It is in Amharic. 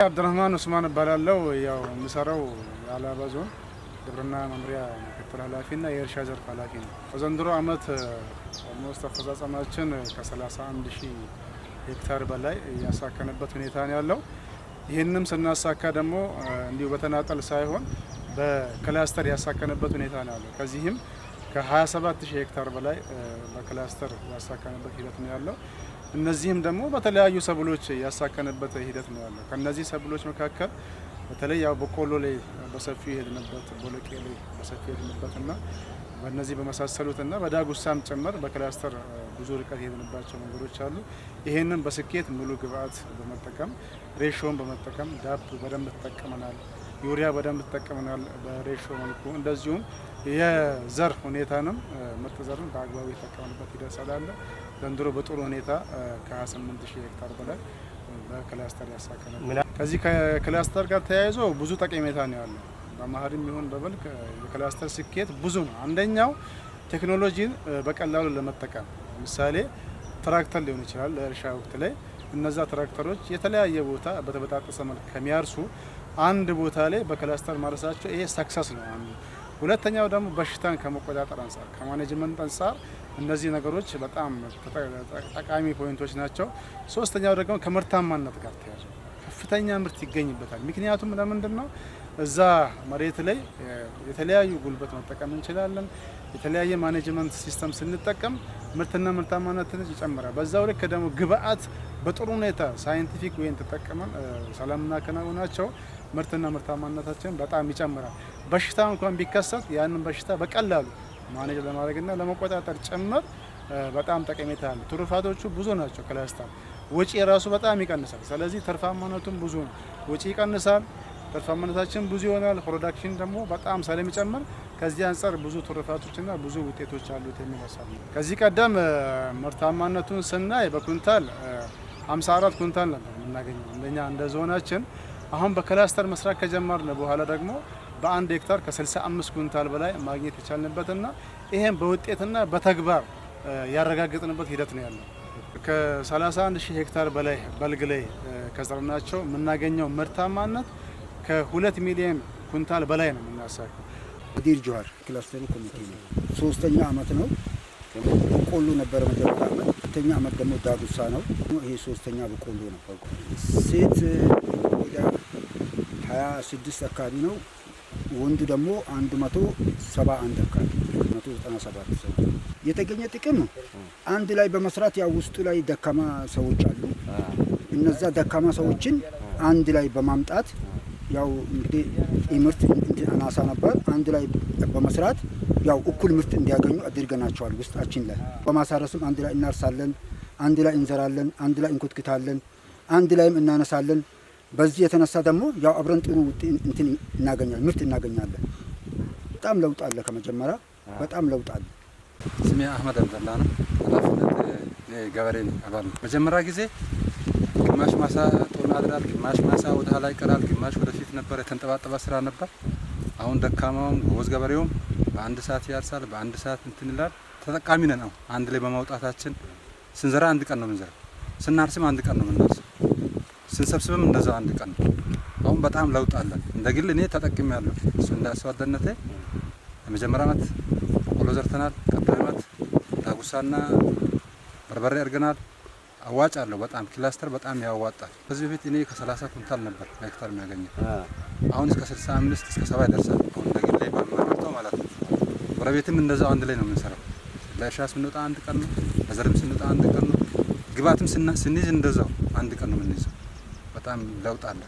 አብዱራህማን ኡስማን እባላለሁ። ያው የምሰራው የሀላባ ዞን ግብርና መምሪያ ምክትል ኃላፊና የእርሻ ዘርፍ ኃላፊ ነው። በዘንድሮ ዓመት ኦልሞስት አፈጻጸማችን ከ31000 ሄክታር በላይ ያሳካንበት ሁኔታ ነው ያለው። ይህንም ስናሳካ ደግሞ እንዲሁ በተናጠል ሳይሆን በክላስተር ያሳካንበት ሁኔታ ነው ያለው። ከዚህም ከ27000 ሄክታር በላይ በክላስተር ያሳካንበት ሂደት ነው ያለው። እነዚህም ደግሞ በተለያዩ ሰብሎች ያሳካንበት ሂደት ነው ያለው። ከነዚህ ሰብሎች መካከል በተለይ ያው በቆሎ ላይ በሰፊው ሄድንበት፣ ቦለቄ ላይ በሰፊው ሄድንበትና በእነዚህ በመሳሰሉትና በዳጉሳም ጭምር በክላስተር ብዙ ርቀት ሄድንባቸው መንገዶች አሉ። ይሄንን በስኬት ሙሉ ግብአት በመጠቀም ሬሾን በመጠቀም ዳፕ በደንብ ተጠቅመናል፣ ዩሪያ በደንብ ተጠቅመናል በሬሾ መልኩ። እንደዚሁም የዘር ሁኔታንም ምርጥ ዘርን በአግባቡ የተጠቀምንበት ሂደት ስላለ ዘንድሮ በጥሩ ሁኔታ ከ28000 ሄክታር በላይ በክላስተር ያሳካናል። ከዚህ ከክላስተር ጋር ተያይዞ ብዙ ጠቀሜታ ነው ያለው። በመኸርም ይሁን በበልግ የክላስተር ስኬት ብዙ ነው። አንደኛው ቴክኖሎጂን በቀላሉ ለመጠቀም ለምሳሌ ትራክተር ሊሆን ይችላል ለእርሻ ወቅት ላይ እነዛ ትራክተሮች የተለያየ ቦታ በተበጣጠሰ መልክ ከሚያርሱ አንድ ቦታ ላይ በክላስተር ማረሳቸው ይሄ ሰክሰስ ነው አንዱ። ሁለተኛው ደግሞ በሽታን ከመቆጣጠር አንፃር ከማኔጅመንት አንፃር እነዚህ ነገሮች በጣም ጠቃሚ ፖይንቶች ናቸው። ሶስተኛው ደግሞ ከምርታማነት ጋር ተያይዞ ከፍተኛ ምርት ይገኝበታል። ምክንያቱም ለምንድነው እዛ መሬት ላይ የተለያዩ ጉልበት መጠቀም እንችላለን። የተለያየ ማኔጅመንት ሲስተም ስንጠቀም ምርትና ምርታማነትን ይጨምራል። በዛው ልክ ደግሞ ግብአት በጥሩ ሁኔታ ሳይንቲፊክ ወይን ተጠቅመን ስለምናከናውናቸው ምርትና ምርታማነታችን በጣም ይጨምራል። በሽታ እንኳን ቢከሰት ያንን በሽታ በቀላሉ ማኔጅ ለማድረግና ለመቆጣጠር ጭምር በጣም ጠቀሜታ አለ። ትሩፋቶቹ ብዙ ናቸው። ክላስተር ወጪ ራሱ በጣም ይቀንሳል። ስለዚህ ትርፋማነቱም ብዙ ነው። ወጪ ይቀንሳል፣ ትርፋማነታችን ብዙ ይሆናል። ፕሮዳክሽን ደግሞ በጣም ስለሚጨምር ከዚህ አንፃር ብዙ ትሩፋቶችና ብዙ ውጤቶች አሉት የሚመስል ነው። ከዚህ ቀደም ምርታማነቱን ስናይ በኩንታል 54 ኩንታል ነበር የምናገኘው እንደኛ እንደ ዞናችን። አሁን በክላስተር መስራት ከጀመርን በኋላ ደግሞ በአንድ ሄክታር ከ65 ኩንታል በላይ ማግኘት የቻልንበትና ይሄን በውጤትና በተግባር ያረጋግጥንበት ሂደት ነው ያለው። ከ31000 ሄክታር በላይ በልግ ላይ ከዘርናቸው የምናገኘው ምርታማነት ከ2 ሚሊዮን ኩንታል በላይ ነው የምናሳካው። ዲር ጆሃር ክላስተሩ ኮሚቴ ነው። 3ኛ አመት ነው። በቆሎ ነበር መጀመሪያ አመት፣ ሁለተኛ አመት ደግሞ ዳጉሳ ነው። ይሄ 3ኛ በቆሎ ነው። ሴት ወደ 26 አካባቢ ነው። ወንዱ ደግሞ 171 አካባቢ 197 ሰው። የተገኘ ጥቅም አንድ ላይ በመስራት ያው ውስጡ ላይ ደካማ ሰዎች አሉ። እነዛ ደካማ ሰዎችን አንድ ላይ በማምጣት ያው እንግዲህ ምርት አናሳ ነበር። አንድ ላይ በመስራት ያው እኩል ምርት እንዲያገኙ አድርገናቸዋል። ውስጣችን ላይ በማሳረስም አንድ ላይ እናርሳለን፣ አንድ ላይ እንዘራለን፣ አንድ ላይ እንኮትክታለን፣ አንድ ላይም እናነሳለን። በዚህ የተነሳ ደግሞ ያው አብረን ጥሩ እንትን እናገኛለን፣ ምርት እናገኛለን። በጣም ለውጥ አለ። ከመጀመሪያ በጣም ለውጥ አለ። ስሜ አህመድ አብደላ ነው። ኃላፊነት የገበሬ አባል ነው። መጀመሪያ ጊዜ ግማሽ ማሳ ጦና አድራል፣ ግማሽ ማሳ ወደ ኋላ ይቀራል፣ ግማሽ ወደፊት ነበር። የተንጠባጠበ ስራ ነበር። አሁን ደካማውም ጎበዝ ገበሬውም በአንድ ሰዓት ያርሳል፣ በአንድ ሰዓት እንትን ይላል። ተጠቃሚ ነን። አሁን አንድ ላይ በማውጣታችን ስንዘራ አንድ ቀን ነው የምንዘራው፣ ስናርስም አንድ ቀን ነው የምናርሰው፣ ስንሰብስብም እንደዛው አንድ ቀን ነው። አሁን በጣም ለውጥ አለ። እንደ ግል እኔ ተጠቅሜያለሁ። እሱ እንዳስዋደነቴ የመጀመሪያ አመት በቆሎ ዘርተናል። ቀጣይ አመት ዳጉሳና በርበሬ አድርገናል። አዋጭ አለው በጣም ክላስተር በጣም ያዋጣል። ከዚህ በፊት እኔ ከ30 ኩንታል ነበር ሄክታር የሚያገኘው። አሁን እስከ 65 እስከ 70 ይደርሳል። አሁን እንደግል ላይ በማመርተው ማለት ነው። ጎረቤትም እንደዛው አንድ ላይ ነው የምንሰራው። ለእርሻ ስንወጣ አንድ ቀን ነው፣ ለዘርም ስንወጣ አንድ ቀን ነው። ግብአትም ስንይዝ እንደዛው አንድ ቀን ነው የምንይዘው። በጣም ለውጥ አለ።